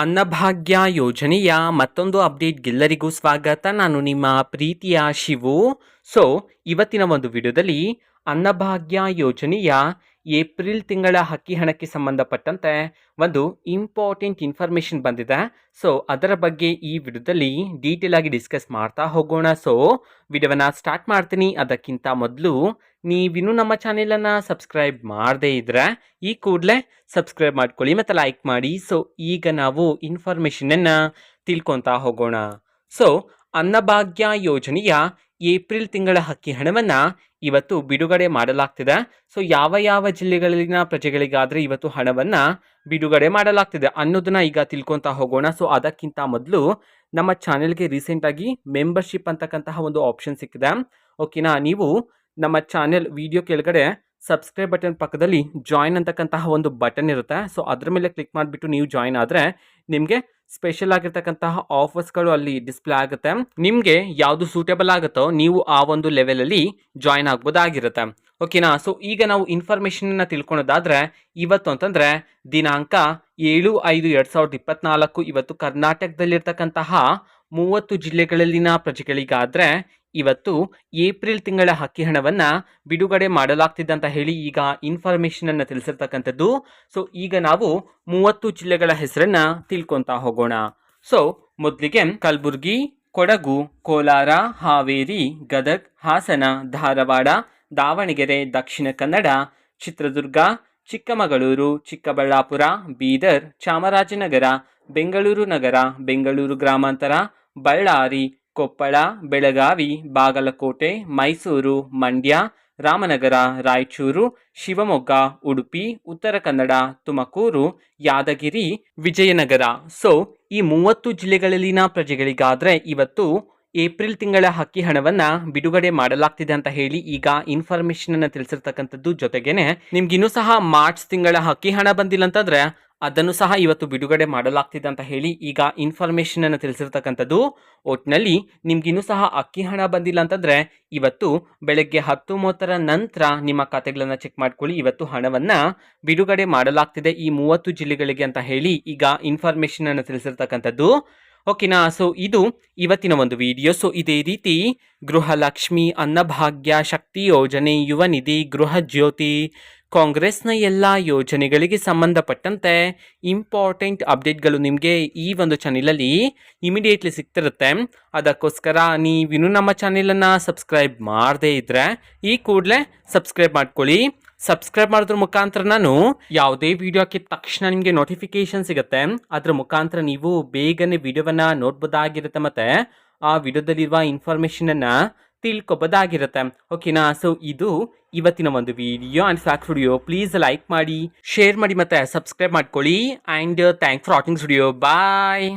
ಅನ್ನಭಾಗ್ಯ ಯೋಜನೆಯ ಮತ್ತೊಂದು ಅಪ್ಡೇಟ್ಗೆಲ್ಲರಿಗೂ ಸ್ವಾಗತ. ನಾನು ನಿಮ್ಮ ಪ್ರೀತಿಯ ಶಿವು. ಇವತ್ತಿನ ಒಂದು ವಿಡಿಯೋದಲ್ಲಿ ಅನ್ನಭಾಗ್ಯ ಯೋಜನೆಯ ಏಪ್ರಿಲ್ ತಿಂಗಳ ಅಕ್ಕಿ ಹಣಕ್ಕೆ ಸಂಬಂಧಪಟ್ಟಂತೆ ಒಂದು ಇಂಪಾರ್ಟೆಂಟ್ ಇನ್ಫಾರ್ಮೇಷನ್ ಬಂದಿದೆ. ಅದರ ಬಗ್ಗೆ ಈ ವಿಡಿಯೋದಲ್ಲಿ ಡೀಟೇಲ್ ಆಗಿ ಡಿಸ್ಕಸ್ ಮಾಡ್ತಾ ಹೋಗೋಣ. ವಿಡಿಯೋವನ್ನು ಸ್ಟಾರ್ಟ್ ಮಾಡ್ತೀನಿ. ಅದಕ್ಕಿಂತ ಮೊದಲು ನೀವಿನ್ನೂ ನಮ್ಮ ಚಾನೆಲನ್ನು ಸಬ್ಸ್ಕ್ರೈಬ್ ಮಾಡದೇ ಇದ್ದರೆ ಈ ಕೂಡಲೇ ಸಬ್ಸ್ಕ್ರೈಬ್ ಮಾಡ್ಕೊಳ್ಳಿ ಮತ್ತು ಲೈಕ್ ಮಾಡಿ. ಈಗ ನಾವು ಇನ್ಫಾರ್ಮೇಷನನ್ನು ತಿಳ್ಕೊತಾ ಹೋಗೋಣ. ಅನ್ನಭಾಗ್ಯ ಯೋಜನೆಯ ಏಪ್ರಿಲ್ ತಿಂಗಳ ಅಕ್ಕಿ ಹಣವನ್ನು ಇವತ್ತು ಬಿಡುಗಡೆ ಮಾಡಲಾಗ್ತಿದೆ. ಯಾವ ಜಿಲ್ಲೆಗಳಲ್ಲಿನ ಪ್ರಜೆಗಳಿಗಾದರೆ ಇವತ್ತು ಹಣವನ್ನು ಬಿಡುಗಡೆ ಮಾಡಲಾಗ್ತಿದೆ ಅನ್ನೋದನ್ನ ಈಗ ತಿಳ್ಕೊತಾ ಹೋಗೋಣ. ಅದಕ್ಕಿಂತ ಮೊದಲು ನಮ್ಮ ಚಾನೆಲ್ಗೆ ರೀಸೆಂಟಾಗಿ ಮೆಂಬರ್ಶಿಪ್ ಅಂತಕ್ಕಂತಹ ಒಂದು ಆಪ್ಷನ್ ಸಿಕ್ಕಿದೆ. ಓಕೆನಾ, ನೀವು ನಮ್ಮ ಚಾನೆಲ್ ವಿಡಿಯೋ ಕೆಳಗಡೆ ಸಬ್ಸ್ಕ್ರೈಬ್ ಬಟನ್ ಪಕ್ಕದಲ್ಲಿ ಜಾಯಿನ್ ಅಂತಕ್ಕಂತಹ ಒಂದು ಬಟನ್ ಇರುತ್ತೆ. ಅದರ ಮೇಲೆ ಕ್ಲಿಕ್ ಮಾಡಿಬಿಟ್ಟು ನೀವು ಜಾಯಿನ್ ಆದರೆ ನಿಮಗೆ ಸ್ಪೆಷಲ್ ಆಗಿರ್ತಕ್ಕಂತಹ ಆಫರ್ಸ್ಗಳು ಅಲ್ಲಿ ಡಿಸ್ಪ್ಲೇ ಆಗುತ್ತೆ. ನಿಮಗೆ ಯಾವುದು ಸೂಟೇಬಲ್ ಆಗುತ್ತೋ ನೀವು ಆ ಒಂದು ಲೆವೆಲಲ್ಲಿ ಜಾಯಿನ್ ಆಗ್ಬೋದಾಗಿರುತ್ತೆ. ಓಕೆನಾ, ಈಗ ನಾವು ಇನ್ಫಾರ್ಮೇಷನ್ನ ತಿಳ್ಕೊಳೋದಾದ್ರೆ ಇವತ್ತು ಅಂತಂದರೆ ದಿನಾಂಕ 7/5/2024 ಇವತ್ತು ಕರ್ನಾಟಕದಲ್ಲಿರ್ತಕ್ಕಂತಹ 30 ಜಿಲ್ಲೆಗಳಲ್ಲಿನ ಪ್ರಜೆಗಳಿಗಾದರೆ ಇವತ್ತು ಏಪ್ರಿಲ್ ತಿಂಗಳ ಅಕ್ಕಿ ಹಣವನ್ನು ಬಿಡುಗಡೆ ಮಾಡಲಾಗ್ತಿದೆ ಅಂತ ಹೇಳಿ ಈಗ ಇನ್ಫಾರ್ಮೇಷನನ್ನು ತಿಳಿಸಿರ್ತಕ್ಕಂಥದ್ದು. ಈಗ ನಾವು 30 ಜಿಲ್ಲೆಗಳ ಹೆಸರನ್ನು ತಿಳ್ಕೊತಾ ಹೋಗೋಣ. ಮೊದಲಿಗೆ ಕಲಬುರಗಿ, ಕೊಡಗು, ಕೋಲಾರ, ಹಾವೇರಿ, ಗದಗ್, ಹಾಸನ, ಧಾರವಾಡ, ದಾವಣಗೆರೆ, ದಕ್ಷಿಣ ಕನ್ನಡ, ಚಿತ್ರದುರ್ಗ, ಚಿಕ್ಕಮಗಳೂರು, ಚಿಕ್ಕಬಳ್ಳಾಪುರ, ಬೀದರ್, ಚಾಮರಾಜನಗರ, ಬೆಂಗಳೂರು ನಗರ, ಬೆಂಗಳೂರು ಗ್ರಾಮಾಂತರ, ಬಳ್ಳಾರಿ, ಕೊಪ್ಪಳ, ಬೆಳಗಾವಿ, ಬಾಗಲಕೋಟೆ, ಮೈಸೂರು, ಮಂಡ್ಯ, ರಾಮನಗರ, ರಾಯಚೂರು, ಶಿವಮೊಗ್ಗ, ಉಡುಪಿ, ಉತ್ತರ ಕನ್ನಡ, ತುಮಕೂರು, ಯಾದಗಿರಿ, ವಿಜಯನಗರ. ಈ 30 ಜಿಲ್ಲೆಗಳಲ್ಲಿನ ಪ್ರಜೆಗಳಿಗಾದರೆ ಇವತ್ತು ಏಪ್ರಿಲ್ ತಿಂಗಳ ಅಕ್ಕಿ ಹಣವನ್ನು ಬಿಡುಗಡೆ ಮಾಡಲಾಗ್ತಿದೆ ಅಂತ ಹೇಳಿ ಈಗ ಇನ್ಫಾರ್ಮೇಷನನ್ನು ತಿಳಿಸಿರ್ತಕ್ಕಂಥದ್ದು. ಜೊತೆಗೇನೆ ನಿಮ್ಗಿನ್ನೂ ಸಹ ಮಾರ್ಚ್ ತಿಂಗಳ ಅಕ್ಕಿ ಹಣ ಬಂದಿಲ್ಲ ಅಂತಂದರೆ ಅದನ್ನು ಸಹ ಇವತ್ತು ಬಿಡುಗಡೆ ಮಾಡಲಾಗ್ತಿದೆ ಅಂತ ಹೇಳಿ ಈಗ ಇನ್ಫಾರ್ಮೇಷನನ್ನು ತಿಳಿಸಿರ್ತಕ್ಕಂಥದ್ದು. ಒಟ್ಟಿನಲ್ಲಿ ನಿಮ್ಗಿನ್ನೂ ಸಹ ಅಕ್ಕಿ ಹಣ ಬಂದಿಲ್ಲ ಅಂತಂದರೆ ಇವತ್ತು ಬೆಳಗ್ಗೆ 10:30 ನಂತರ ನಿಮ್ಮ ಖಾತೆಗಳನ್ನು ಚೆಕ್ ಮಾಡ್ಕೊಳ್ಳಿ. ಇವತ್ತು ಹಣವನ್ನು ಬಿಡುಗಡೆ ಮಾಡಲಾಗ್ತಿದೆ ಈ 30 ಜಿಲ್ಲೆಗಳಿಗೆ ಅಂತ ಹೇಳಿ ಈಗ ಇನ್ಫಾರ್ಮೇಷನನ್ನು ತಿಳಿಸಿರ್ತಕ್ಕಂಥದ್ದು. ಓಕೆನಾ, ಇದು ಇವತ್ತಿನ ಒಂದು ವಿಡಿಯೋ. ಇದೇ ರೀತಿ ಗೃಹಲಕ್ಷ್ಮಿ, ಅನ್ನಭಾಗ್ಯ, ಶಕ್ತಿ ಯೋಜನೆ, ಯುವ ನಿಧಿ, ಗೃಹ ಜ್ಯೋತಿ, ಕಾಂಗ್ರೆಸ್ನ ಎಲ್ಲ ಯೋಜನೆಗಳಿಗೆ ಸಂಬಂಧಪಟ್ಟಂತೆ ಇಂಪಾರ್ಟೆಂಟ್ ಅಪ್ಡೇಟ್ಗಳು ನಿಮಗೆ ಈ ಒಂದು ಚಾನೆಲಲ್ಲಿ ಇಮಿಡಿಯೇಟ್ಲಿ ಸಿಗ್ತಿರುತ್ತೆ. ಅದಕ್ಕೋಸ್ಕರ ನೀವಿನ್ನೂ ನಮ್ಮ ಚಾನೆಲನ್ನು ಸಬ್ಸ್ಕ್ರೈಬ್ ಮಾಡದೇ ಇದ್ದರೆ ಈ ಕೂಡಲೇ ಸಬ್ಸ್ಕ್ರೈಬ್ ಮಾಡ್ಕೊಳ್ಳಿ. ಸಬ್ಸ್ಕ್ರೈಬ್ ಮಾಡೋದ್ರ ಮುಖಾಂತರ ನಾನು ಯಾವುದೇ ವಿಡಿಯೋ ಹಾಕಿದ ತಕ್ಷಣ ನಿಮಗೆ ನೋಟಿಫಿಕೇಶನ್ ಸಿಗುತ್ತೆ. ಅದರ ಮುಖಾಂತರ ನೀವು ಬೇಗನೆ ವಿಡಿಯೋವನ್ನು ನೋಡ್ಬೋದಾಗಿರುತ್ತೆ ಮತ್ತು ಆ ವಿಡಿಯೋದಲ್ಲಿರುವ ಇನ್ಫಾರ್ಮೇಷನನ್ನು ತಿಳ್ಕೊಬೋದಾಗಿರುತ್ತೆ. ಓಕೆನಾ, ಇದು ಇವತ್ತಿನ ಒಂದು video. And facts video please like ಮಾಡಿ, ಶೇರ್ ಮಾಡಿ ಮತ್ತು ಸಬ್ಸ್ಕ್ರೈಬ್ ಮಾಡ್ಕೊಳ್ಳಿ. And thanks for watching video. Bye.